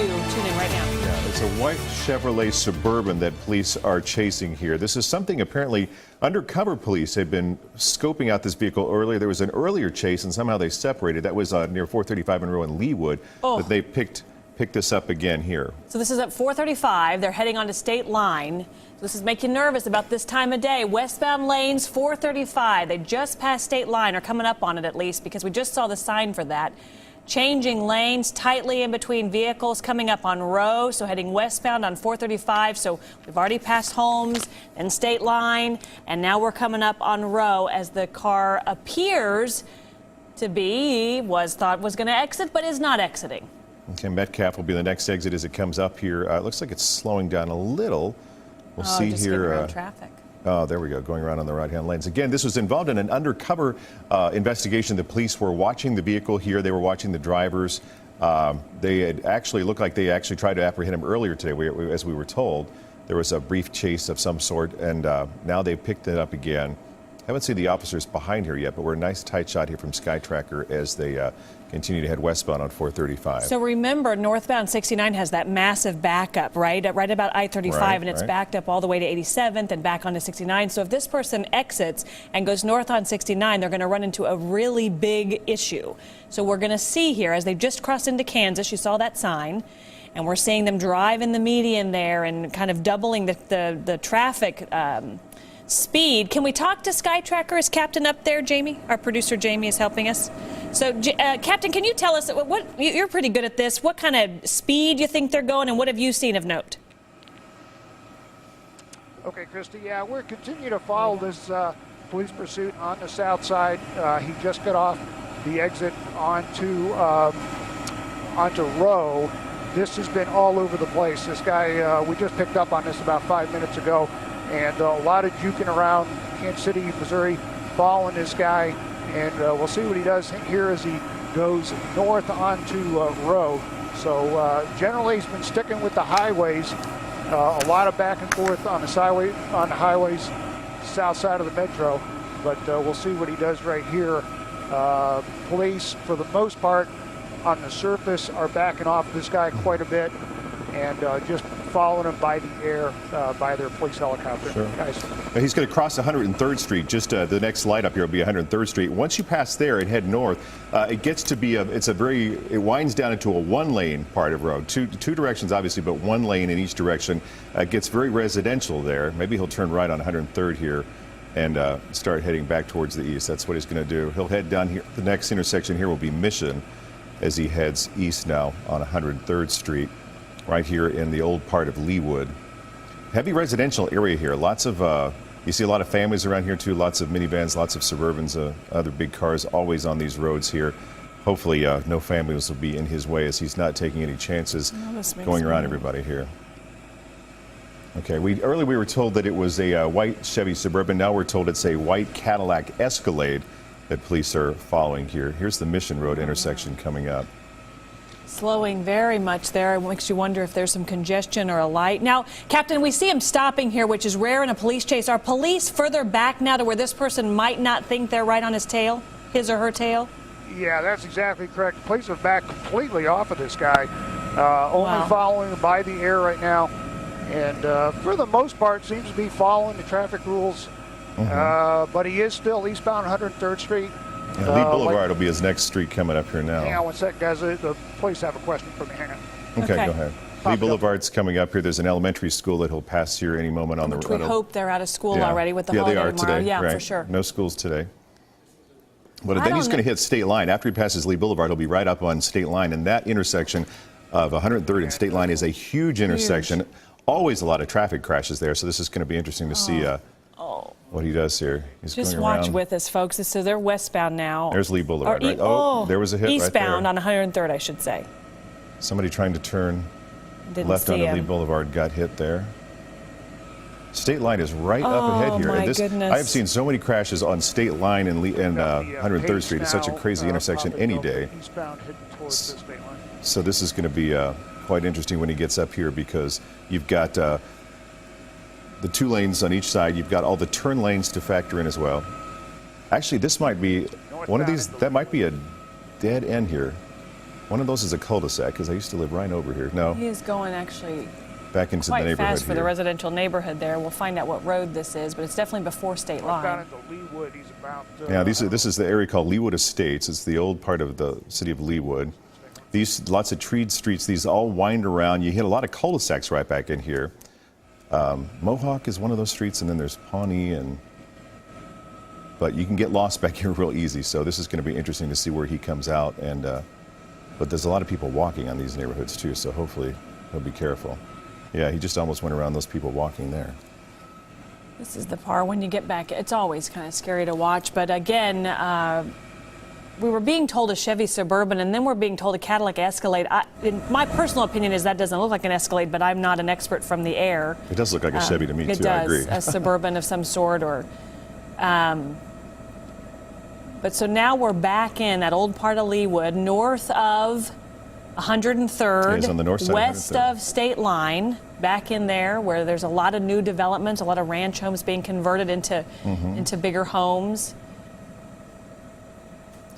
tune in right now. Yeah, it's a white Chevrolet Suburban that police are chasing here. This is something apparently undercover police had been scoping out this vehicle earlier. There was an earlier chase and somehow they separated. That was near 435 Monroe in Leawood. But they picked this up again here. So this is at 435. They're heading onto State Line. This is making you nervous about this time of day. Westbound lanes, 435. They just passed State Line, or coming up on it at least, because we just saw the sign for that. Changing lanes tightly in between vehicles, coming up on Rowe, so heading westbound on 435. So we've already passed Holmes and State Line, and now we're coming up on Rowe as the car appears to be, thought was going to exit, but is not exiting. Okay, Metcalf will be the next exit as it comes up here. It looks like it's slowing down a little. We'll see just here. around traffic. Oh, there we go, going around on the right-hand lanes. Again, this was involved in an undercover investigation. The police were watching the vehicle here. They were watching the drivers. They had actually looked like they actually tried to apprehend him earlier today, as we were told. There was a brief chase of some sort, and now they've picked it up again. Haven't seen the officers behind here yet, but we're a nice tight shot here from Sky Tracker as they continue to head westbound on 435. So remember, northbound 69 has that massive backup, right about I-35, and it's backed up all the way to 87th and back onto 69. So if this person exits and goes north on 69, they're going to run into a really big issue. So we're going to see here, as they've just crossed into Kansas, you saw that sign, and we're seeing them drive in the median there and kind of doubling the traffic speed. Can we talk to Sky Tracker? Is Captain up there, Jamie? Our producer Jamie is helping us. So, Captain, can you tell us, you're pretty good at this, what kind of speed you think they're going, and what have you seen of note? Okay, Christy, yeah, we're continuing to follow this police pursuit on the south side. He just got off the exit onto Rowe. This has been all over the place. This guy, we just picked up on this about 5 minutes ago. And a lot of juking around Kansas City, Missouri, following this guy. And we'll see what he does here as he goes north onto Rowe. So generally he's been sticking with the highways. A lot of back and forth on the highways, south side of the metro. But we'll see what he does right here. Police, for the most part, on the surface are backing off this guy quite a bit. And just following him by the air, by their police helicopter. Sure. He's going to cross 103rd Street. Just the next light up here will be 103rd Street. Once you pass there and head north, it gets to be it winds down into a one-lane part of road. Two directions, obviously, but one lane in each direction. It gets very residential there. Maybe he'll turn right on 103rd here and start heading back towards the east. That's what he's going to do. He'll head down here. The next intersection here will be Mission as he heads east now on 103rd Street. Right here in the old part of Leawood. Heavy residential area here. Lots of, you see a lot of families around here too, lots of minivans, lots of Suburbans, other big cars always on these roads here. Hopefully no families will be in his way as he's not taking any chances going around everybody here. Okay, earlier we were told that it was a white Chevy Suburban. Now we're told it's a white Cadillac Escalade that police are following here. Here's the Mission Road intersection coming up. Slowing very much there. It makes you wonder if there's some congestion or a light. Now, Captain, we see him stopping here, which is rare in a police chase. Are police further back now to where this person might not think they're right on his tail, his or her tail? Yeah, that's exactly correct. Police are back completely off of this guy, only following him by the air right now. And for the most part, seems to be following the traffic rules. But he is still eastbound 103rd Street. Yeah, Lee Boulevard will be his next street coming up here now. Hang on one second, guys. The police have a question for me. Hang on. Okay, go ahead. Lee Boulevard's coming up here. There's an elementary school that he'll pass here any moment on the road. We hope they're out of school already with the holiday tomorrow. Today. Yeah, right. for sure. No schools today. But then he's going to hit State Line. After he passes Lee Boulevard, he'll be right up on State Line. And that intersection of 103rd and State Line is a huge intersection. Always a lot of traffic crashes there. So this is going to be interesting to see what he does here. He's just going watch around. with us, folks. So they're westbound now. There's Lee Boulevard, right? There was a hit eastbound right there. on 103rd, I should say. Somebody trying to turn left onto Lee Boulevard got hit there. State Line is right up ahead here. My goodness. I have seen so many crashes on State Line and 103rd Street. It's such a crazy intersection any day. So this is going to be quite interesting when he gets up here because you've got the two lanes on each side. You've got all the turn lanes to factor in as well. Actually, this might be one of these. That might be a dead end here. One of those is a cul-de-sac, because I used to live right over here. No, He is going actually back into the quite neighborhood fast for the here. residential neighborhood there. We'll find out what road this is, but it's definitely before state Down line. into Leewood, he's about. Yeah, this is the area called Leewood Estates. It's the old part of the city of Leewood. These lots of treed streets. These all wind around. You hit a lot of cul-de-sacs right back in here. Mohawk is one of those streets, and then there's Pawnee, but you can get lost back here real easy. So this is going to be interesting to see where he comes out. But there's a lot of people walking on these neighborhoods too. So hopefully he'll be careful. Yeah, he just almost went around those people walking there. This is the part when you get back. It's always kind of scary to watch. But again, we were being told a Chevy Suburban, and then we're being told a Cadillac Escalade. In my personal opinion is that doesn't look like an Escalade, but I'm not an expert from the air. It does look like a Chevy to me It too. does, I agree. a Suburban of some sort, or. But so now we're back in that old part of Leewood, north of 103rd, Yes, on the north side of west 103rd. of State Line, back in there where there's a lot of new developments, a lot of ranch homes being converted into bigger homes.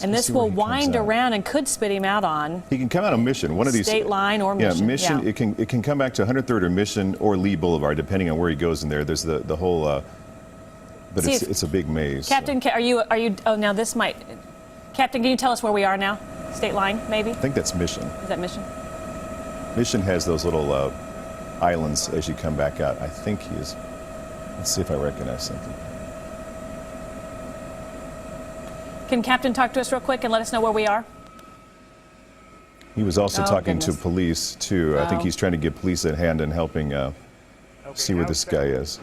And Let's this see where will he comes wind out. around and could spit him out on He can come out on Mission. One of these. State Line or Mission. Yeah, Mission. Yeah. It can come back to 103rd or Mission or Lee Boulevard, depending on where he goes in there. There's the whole. But See, it's a big maze. Captain, are you? Oh, now this might. Captain, can you tell us where we are now? State Line, maybe? I think that's Mission. Is that Mission? Mission has those little islands as you come back out. I think he is. Let's see if I recognize something. Can Captain talk to us real quick and let us know where we are? He was also Oh, talking to goodness. police too. I think Oh. he's trying to give police a hand in helping see where this guy is,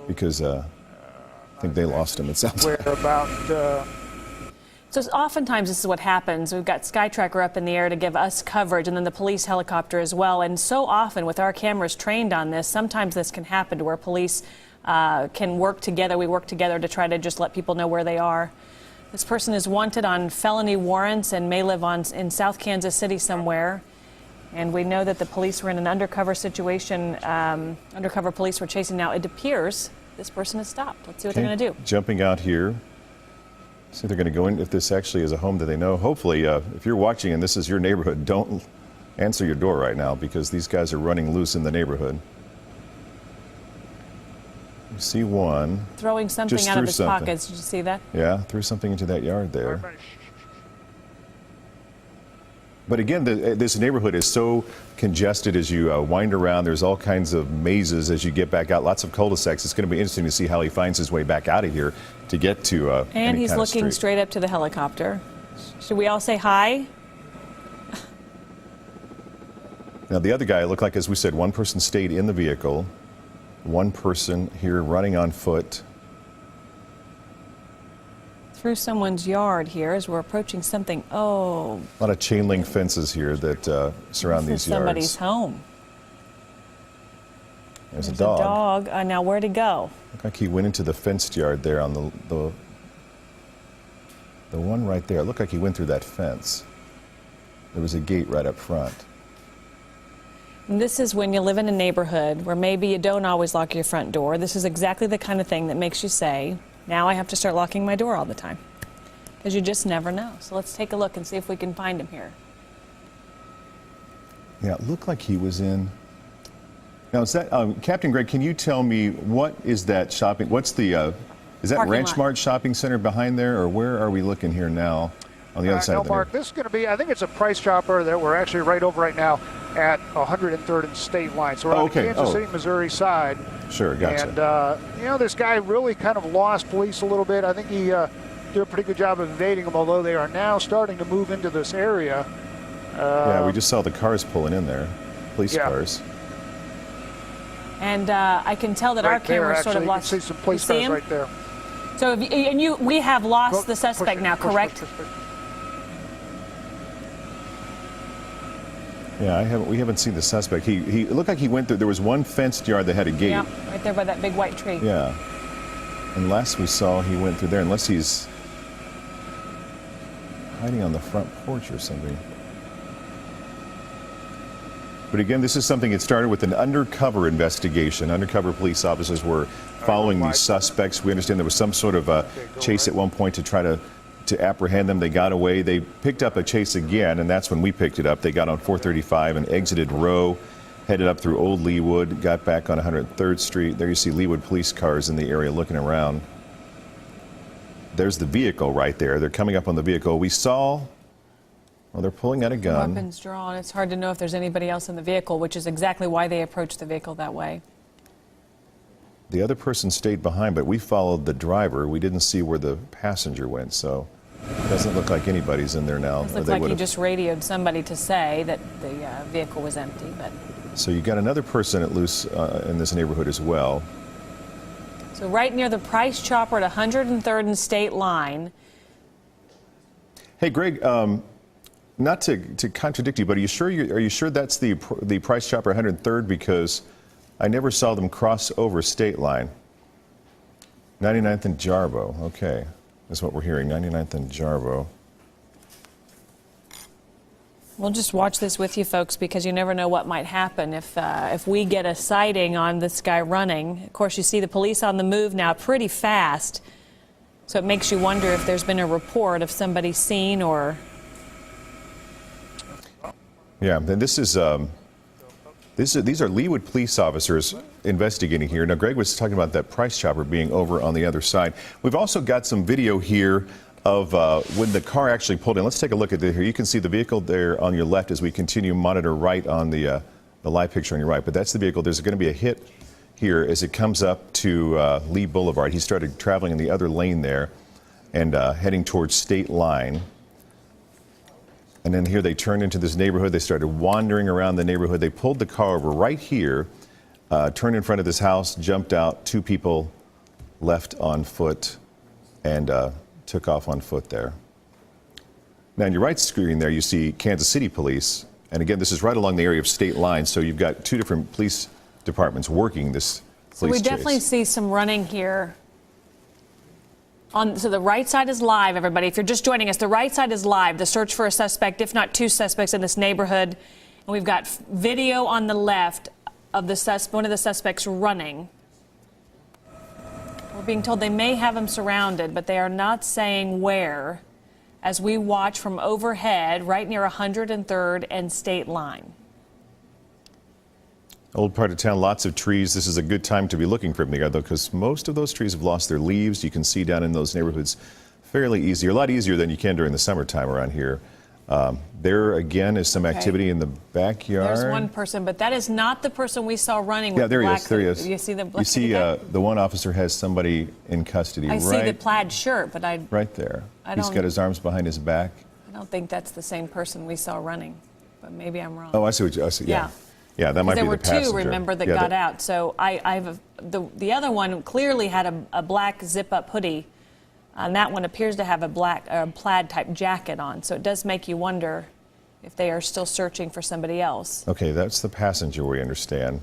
because I think they lost him. It sounds Where like. about. So oftentimes this is what happens. We've got Skytracker up in the air to give us coverage, and then the police helicopter as well. And so often with our cameras trained on this, sometimes this can happen to where police can work together. We work together to try to just let people know where they are. This person is wanted on felony warrants and may live in South Kansas City somewhere. And we know that the police were in an undercover situation. Undercover police were chasing. Now it appears this person has stopped. Let's see what they're going to do. Jumping out here. See, they're going to go in. If this actually is a home that they know, hopefully, if you're watching and this is your neighborhood, don't answer your door right now, because these guys are running loose in the neighborhood. You see one. Throwing something Just out of threw his something. pockets. Did you see that? Yeah, threw something into that yard there. But again, this neighborhood is so congested as you wind around. There's all kinds of mazes as you get back out. Lots of cul-de-sacs. It's going to be interesting to see how he finds his way back out of here to get to And any he's kind of looking street. straight up to the helicopter. Should we all say hi? Now, the other guy, it looked like, as we said, one person stayed in the vehicle. One person here running on foot. Through someone's yard here as we're approaching something. Oh, A lot of chain link fences here that surround this is these yards. somebody's home. There's a There's dog. a dog. Now, where'd he go? Looked like he went into the fenced yard there on the one right there. It looked like he went through that fence. There was a gate right up front. And this is when you live in a neighborhood where maybe you don't always lock your front door. This is exactly the kind of thing that makes you say, now I have to start locking my door all the time. Because you just never know. So let's take a look and see if we can find him here. Yeah, it looked like he was in. Now, is that Captain Greg? Can you tell me what is that shopping? What's the? Is that Parking Ranch lot. Mart Shopping Center behind there, or where are we looking here now? On the other side No, of the Mark, this is going to be, I think it's a Price Chopper that we're actually right over right now at 103rd and State Line. So we're on the Kansas City, Missouri side. Sure, gotcha. And, this guy really kind of lost police a little bit. I think he did a pretty good job of evading them, although they are now starting to move into this area. Yeah, we just saw the cars pulling in there, police Yeah. cars. And I can tell that our Right there, camera sort of actually, lost. you can see some police You see cars him? right there. So, we have lost the Push suspect it, now, push it, correct? push it. Yeah, we haven't seen the suspect. He it looked like he went through. There was one fenced yard that had a gate. Yeah, right there by that big white tree. Yeah. And last we saw, he went through there, unless he's hiding on the front porch or something. But again, this is something that started with an undercover investigation. Undercover police officers were following these suspects. We understand there was some sort of chase at one point to try to to apprehend them. They got away. They picked up a chase again, and that's when we picked it up. They got on 435 and exited Row, headed up through Old Leawood, got back on 103rd Street. There you see Leawood police cars in the area looking around. There's the vehicle right there. They're coming up on the vehicle. We saw, well, they're pulling out a gun. Weapons drawn. It's hard to know if there's anybody else in the vehicle, which is exactly why they approached the vehicle that way. The other person stayed behind, but we followed the driver. We didn't see where the passenger went, so it doesn't look like anybody's in there now. It looks like you just radioed somebody to say that the vehicle was empty. But so you got another person at loose in this neighborhood as well. So right near the Price Chopper at 103rd and State Line. Hey, Greg, not to contradict you, but are you sure that's the Price Chopper 103rd? Because I never saw them cross over State Line. 99th and Jarbo. Okay, that's what we're hearing. 99th and Jarbo. We'll just watch this with you folks, because you never know what might happen if we get a sighting on this guy running. Of course, you see the police on the move now pretty fast, so it makes you wonder if there's been a report of somebody seen or... Yeah, and this is these are Leawood police officers investigating here. Now, Greg was talking about that Price Chopper being over on the other side. We've also got some video here of when the car actually pulled in. Let's take a look at it here. You can see the vehicle there on your left as we continue to monitor right on the live picture on your right. But that's the vehicle. There's going to be a hit here as it comes up to Lee Boulevard. He started traveling in the other lane there and heading towards State Line. And then here they turned into this neighborhood. They started wandering around the neighborhood. They pulled the car over right here, turned in front of this house, jumped out. Two people left on foot and took off on foot there. Now, on your right screen there, you see Kansas City Police. And again, this is right along the area of State Line. So you've got two different police departments working this police chase. We definitely see some running here. So the right side is live, everybody. If you're just joining us, the right side is live. The search for a suspect, if not two suspects in this neighborhood. And we've got video on the left of one of the suspects running. We're being told they may have him surrounded, but they are not saying where, as we watch from overhead right near 103rd and State Line. Old part of town, lots of trees. This is a good time to be looking for them, though, because most of those trees have lost their leaves. You can see down in those neighborhoods fairly easy, a lot easier than you can during the summertime around here. There again is some activity in the backyard. There's one person, but that is not the person we saw running with yeah, there the black he is. There he is. You see the black You see the one officer has somebody in custody. I see the plaid shirt, but right there. He's don't- got his arms behind his back. I don't think that's the same person we saw running, but maybe I'm wrong. Oh, I see what you. I see. Yeah. Yeah, that might be There the were passenger. two, remember, that Yeah, got out. So the other one clearly had a black zip-up hoodie, and that one appears to have a black plaid-type jacket on. So it does make you wonder if they are still searching for somebody else. Okay, that's the passenger, we understand.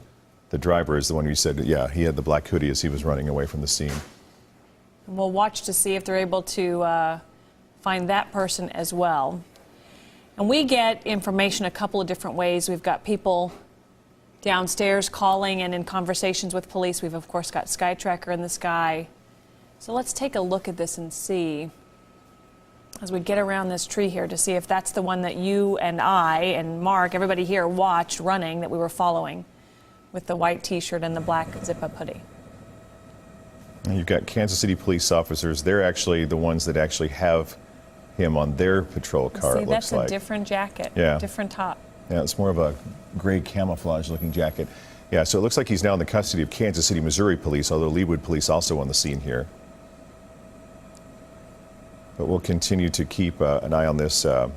The driver is the one who said, yeah, he had the black hoodie as he was running away from the scene. And we'll watch to see if they're able to find that person as well. And we get information a couple of different ways. We've got people downstairs calling and in conversations with police. We've, of course, got SkyTracker in the sky. So let's take a look at this and see, as we get around this tree here, to see if that's the one that you and I and Mark, everybody here, watched running, that we were following, with the white T-shirt and the black zip-up hoodie. And you've got Kansas City police officers. They're actually the ones that actually have him on their patrol car, See, it looks that's like. a different jacket, Yeah. different top. Yeah, it's more of a gray camouflage-looking jacket. Yeah, so it looks like he's now in the custody of Kansas City, Missouri police, although Leawood police also on the scene here. But we'll continue to keep an eye on this. You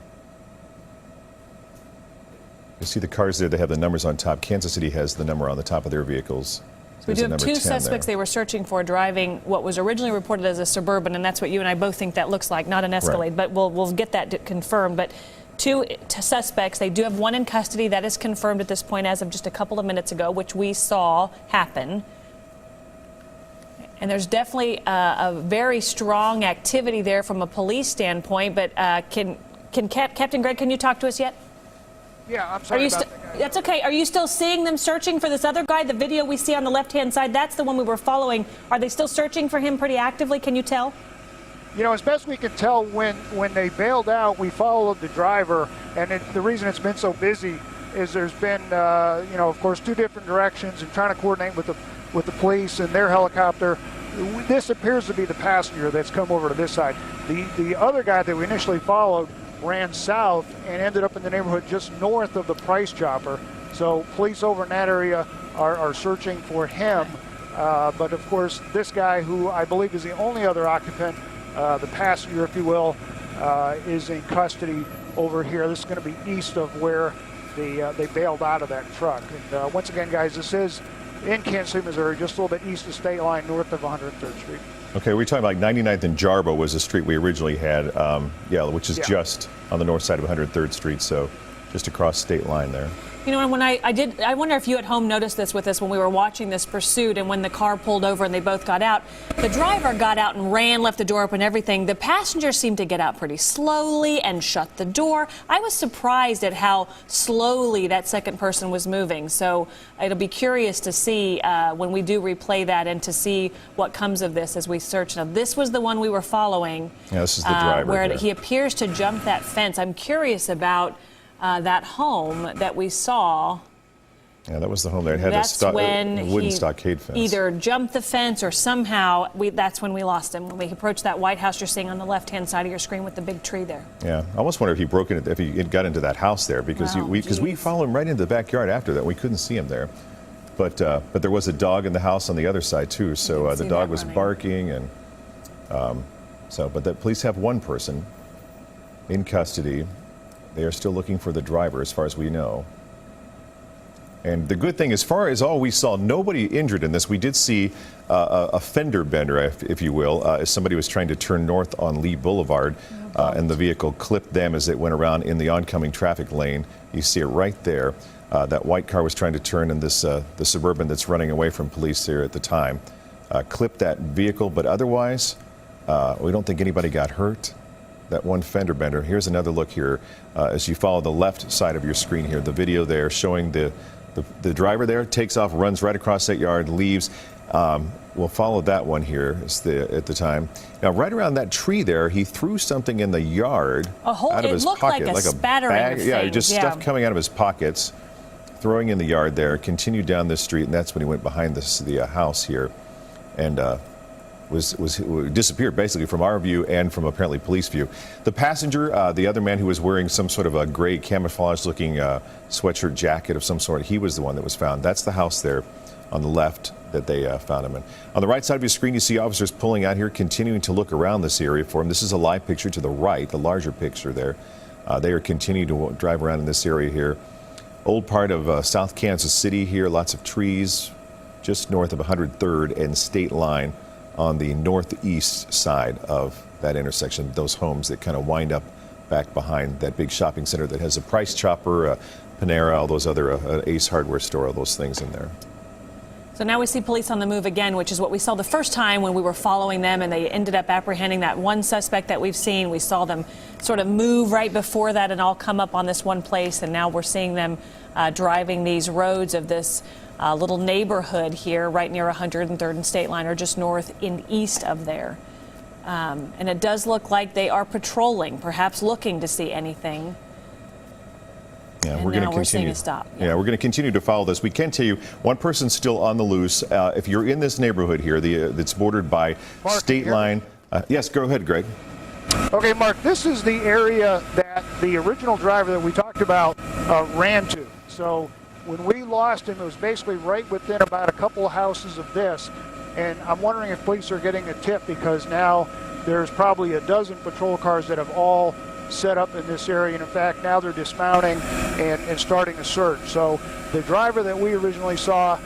see the cars there, they have the numbers on top. Kansas City has the number on the top of their vehicles. So we do have two suspects they were searching for, driving what was originally reported as a Suburban, and that's what you and I both think that looks like, not an Escalade. Right. But we'll get that confirmed. But two suspects, they do have one in custody. That is confirmed at this point as of just a couple of minutes ago, which we saw happen. And there's definitely a very strong activity there from a police standpoint. But Captain Greg, can you talk to us yet? Yeah, I'm sorry about that, guys. That's okay. Are you still seeing them searching for this other guy? The video we see on the left-hand side, that's the one we were following. Are they still searching for him pretty actively? Can you tell? as best we can tell, when they bailed out, we followed the driver, and the reason it's been so busy is there's been, of course, 2 different directions and trying to coordinate with the police and their helicopter. This appears to be the passenger that's come over to this side. The other guy that we initially followed ran south and ended up in the neighborhood just north of the Price Chopper. So police over in that area are searching for him. But of course, this guy, who I believe is the only other occupant, the passenger, if you will, is in custody over here. This is going to be east of where they bailed out of that truck. And once again, guys, this is in Kansas City, Missouri, just a little bit east of State Line, north of 103rd Street. Okay, we're talking about 99th and Jarbo was the street we originally had, which is just on the north side of 103rd Street, so just across State Line there. You know, when I wonder if you at home noticed this with us when we were watching this pursuit, and when the car pulled over and they both got out, the driver got out and ran, left the door open, everything. The passenger seemed to get out pretty slowly and shut the door. I was surprised at how slowly that second person was moving. So it'll be curious to see when we do replay that and to see what comes of this as we search. Now, this was the one we were following. Yeah, this is the driver where there. He appears to jump that fence. I'm curious about that home that we saw. Yeah, that was the home there. It had a wooden stockade fence. Either jumped the fence or somehow that's when we lost him. When we approached that White House you're seeing on the left-hand side of your screen with the big tree there. Yeah, I almost wonder if he broke in, if he got into that house there, because we followed him right into the backyard after that. We couldn't see him there, but there was a dog in the house on the other side too. So the dog was barking, and but the police have one person in custody. They are still looking for the driver, as far as we know. And the good thing, as far as all we saw, nobody injured in this. We did see a fender bender, if you will, as somebody was trying to turn north on Lee Boulevard, and the vehicle clipped them as it went around in the oncoming traffic lane. You see it right there. That white car was trying to turn, and the Suburban that's running away from police here at the time clipped that vehicle. But otherwise, we don't think anybody got hurt. That one fender bender. Here's another look here as you follow the left side of your screen here. The video there showing the driver there takes off, runs right across that yard, leaves. We'll follow that one here at the time. Now, right around that tree there, he threw something in the yard out of his pocket, like a spattering bag. of Yeah, things. just stuff coming out of his pockets, throwing in the yard there. Continued down this street, and that's when he went behind the house here, and was disappeared basically from our view and from apparently police view. The passenger, the other man who was wearing some sort of a gray camouflage-looking sweatshirt jacket of some sort, he was the one that was found. That's the house there on the left that they found him in. On the right side of your screen, you see officers pulling out here, continuing to look around this area for him. This is a live picture to the right, the larger picture there. They are continuing to drive around in this area here. Old part of South Kansas City here, lots of trees just north of 103rd and State Line, on the northeast side of that intersection, those homes that kind of wind up back behind that big shopping center that has a Price Chopper, Panera, all those other Ace Hardware store, all those things in there. So now we see police on the move again, which is what we saw the first time when we were following them, and they ended up apprehending that one suspect that we've seen. We saw them sort of move right before that and all come up on this one place, and now we're seeing them driving these roads of this little neighborhood here right near 103rd and State Line, or just north and east of there. And it does look like they are patrolling, perhaps looking to see anything. Yeah, and we're going to we're seeing continue. a stop. Yeah, we're going to continue to follow this. We can tell you one person's still on the loose. If you're in this neighborhood here, that's bordered by Mark, State Line. Yes, go ahead, Greg. Okay, Mark, this is the area that the original driver that we talked about ran to. So when we lost him, it was basically right within about a couple of houses of this. And I'm wondering if police are getting a tip, because now there's probably a dozen patrol cars that have all set up in this area. And in fact, now they're dismounting and starting a search. So the driver that we originally saw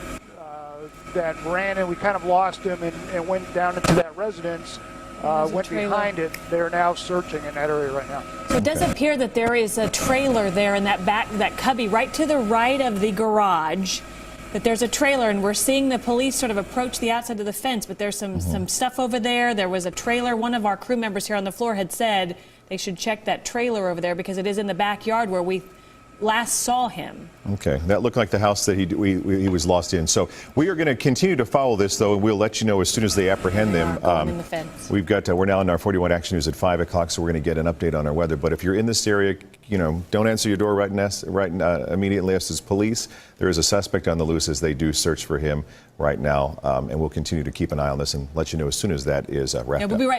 that ran, and we kind of lost him and went down into that residence, went behind it. They're now searching in that area right now. So it does appear that there is a trailer there in that cubby right to the right of the garage, that there's a trailer, and we're seeing the police sort of approach the outside of the fence, but there's some stuff over there. There was a trailer. One of our crew members here on the floor had said they should check that trailer over there, because it is in the backyard where we last saw him. Okay, that looked like the house that he was lost in. So we are going to continue to follow this, though, and we'll let you know as soon as they apprehend them. In the fence. We're now in our 41 Action News at 5 o'clock, so we're going to get an update on our weather. But if you're in this area, don't answer your door right immediately. Unless it's police. There is a suspect on the loose as they do search for him right now, and we'll continue to keep an eye on this and let you know as soon as that is wrapped up. We'll be right back.